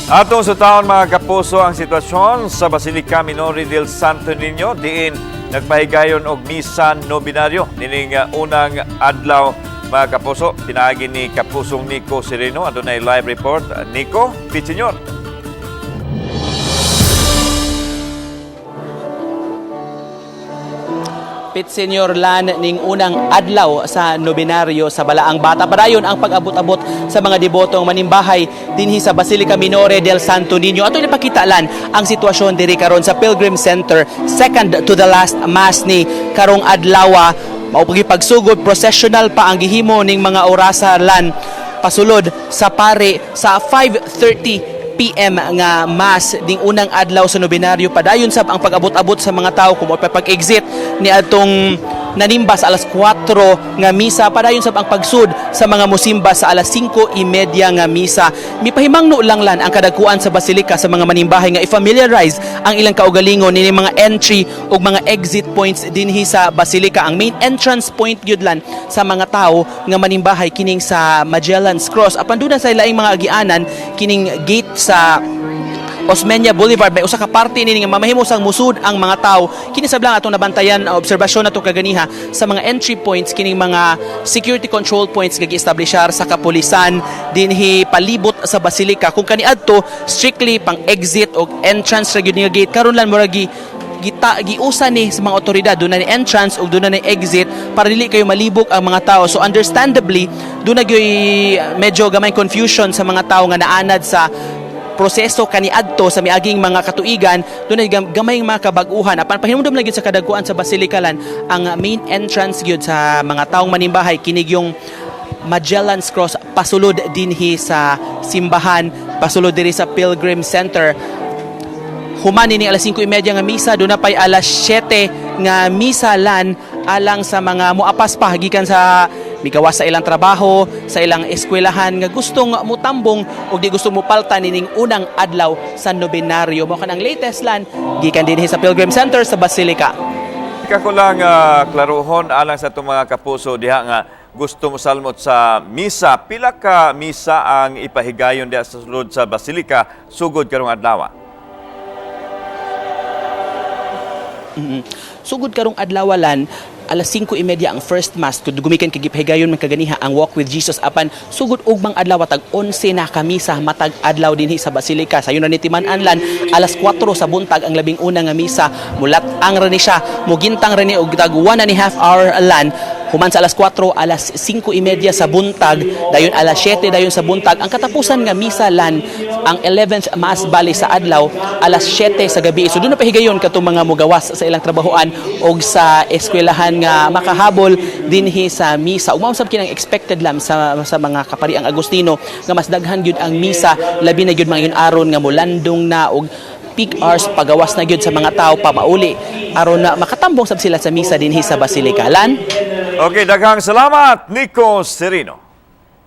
Atong sa taon mga kapuso ang sitwasyon sa Basilica Minore del Santo Niño diin nagpahigayon og misa nobinaryo nining unang adlaw mga kapuso. Pinaagi ni Kapusong Nico Sereno. Adunay live report. Nico, Pitsenyor. Senior Lan ning unang adlaw sa nobinaryo sa Balaang Bata. Padayon ang pag-abot-abot sa mga debotong manimbahay dinhi sa Basilica Minore del Santo Niño. Ato ipakita lan ang sitwasyon diri karon sa Pilgrim Center, second to the last mass ni karong adlaw. Mao pagsugod processional pa ang gihimo ning mga orasa lan pasulod sa pare sa 5:30 PM nga mass ding unang adlaw sa nobinaryo. Padayon sab ang pag-abot-abot sa mga tawo kung pag-exit ni atong nanimba sa alas 4 nga misa. Padayon sab ang pagsud sa mga musimba sa alas 5:30 nga misa. Mipahimangno lang ang kadagkuan sa basilika sa mga manimbahay nga i-familiarize ang ilang kaugalingon ni mga entry ug mga exit points dinhi sa basilika. Ang main entrance point gyud lan sa mga tawo nga manimbahay kining sa Magellan's Cross. Apan doon sa laing mga agianan kining gate sa Osmeña Boulevard, may usa ka parte ni nga mamahimos ang musud ang mga tao. Kini sablang atong nabantayan obserbasyon nato kaganiha sa mga entry points kining mga security control points nga gi-establishar sa kapulisan dinhi palibot sa basilika. Kung kaniadto strictly pang exit o entrance ra gyud nga gate, karon lang mura giusa ni sa mga otoridad doon na ni entrance o doon na ni exit para dili kayo malibog ang mga tao. So understandably doon na medyo gamay confusion sa mga tao nga naanad sa proseso kaniadto sa miaging mga katuigan. Doon ay gamay mga kabag-uhan. Apan pahinumdom na gyud sa kadagkuan sa basilikalan ang main entrance gyud sa mga taong manimbahay kinig yung Magellan's Cross pasulod dinhi sa simbahan, pasulod diri sa Pilgrim Center. Human ni alas 5:30 nga misa, doon na pay alas 7 nga misa lan alang sa mga muapas pa gikan sa migawas sa ilang trabaho, sa ilang eskwelahan nga gustong mutambong o di gustong mupalta nining unang adlaw sa nobinaryo. Mao kanang latest lan gikan dinhi sa Pilgrim Center sa Basilica. Ika ko lang klaruhon alang sa itong mga kapuso diha nga gusto mo salmot sa misa. Pila ka misa ang ipahigayon diha sa sulod sa Basilica sugod karong adlaw? Sugod karong adlawalan alas 5:30 ang first mass kung gumikan kagipahigayon man kaganiha ang Walk with Jesus. Apan sugod ugmang adlaw tag 11 na kamisa matag adlaw dinhi sa Basilica. Sayon na ni timan-an lan alas 4 sa buntag ang labing una nga misa. Mulat ang rani siya, mugintang rani og tag 1.5 hour lan. Human sa alas 4, alas 5:30 sa buntag, dayon alas 7 dayon sa buntag. Ang katapusan nga misa lan, ang 11th mass bali sa adlaw, alas 7 sa gabi. So doon na pahigayon katong mga mugawas sa ilang trabahoan o sa eskwelahan nga makahabol dinhi sa misa. Umausab kinang expected lang sa mga kapariang Agustino nga mas daghan gyud ang misa, labi na gyud mga yun aron nga mulandong na og peak hours pagawas na gyud sa mga tao pa mauli aron na makatambong sab sila sa misa dinhi sa Basilica. Lan. Okay, daghang salamat Nico Sereno.